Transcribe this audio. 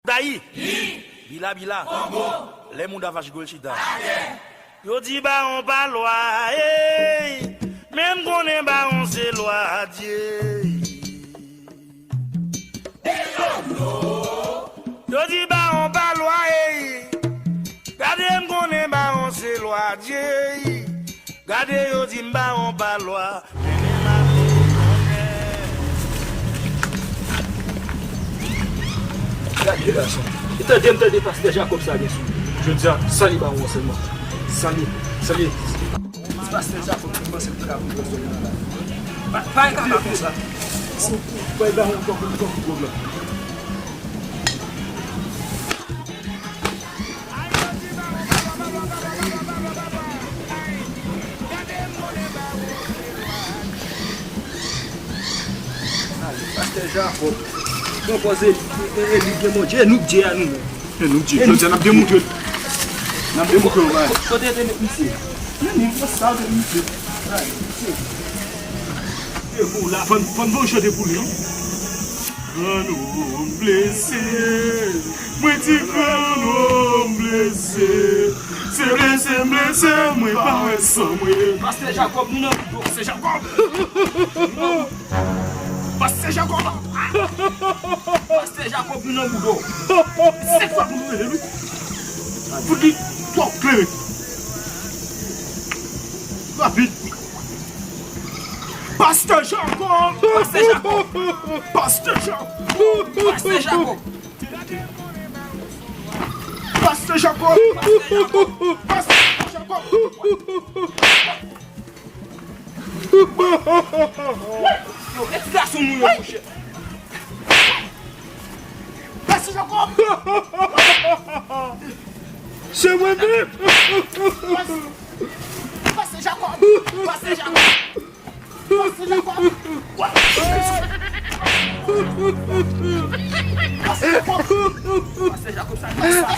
Daï, bila, les moun avache golchita. Yo di ba on pas loi, même qu'on est ba on c'est loi Dieu. Yo di ba on pas loi, gardez qu'on est ba on c'est loi Dieu. Gardez yo di ba on pas loi. Itu dia minta pastor Jacob saja. Je dis sali ba on seulement. Sali. Pastor Jacob commence à travailler pour ça. Pas capable comme ça. Vai dar um pouco de problema. Pastor Jacob. Não fazer ele demonstrar no dia não. No dia. Eu já não demonstrei. Não demonstrei mais. Só tem isso. Nem passado isso. Eu vou lá, quando vou chorar por ele. Un homme blessé, moi tu un homme blessé. C'est blessé, moi pas un sang, moi. Pasteur Jacob, non, Pasteur Jacob. Pasteur Jacob. Pasteur Jacob, non, boulot. C'est quoi pour lui? Faut qu'il soit clair. Rapide. Pasteur Jacob! Pasteur Jacob! Pasteur Jacob! Pasteur Jacob! Pasteur Jacob! Pasteur Jacob! Yo, esse garçom não é puxa. Pasteur Jacob! C'est moi-même! Pasteur Jacob! Pasteur Jacob! Pasteur Jacob! Pasteur Jacob, ça passe.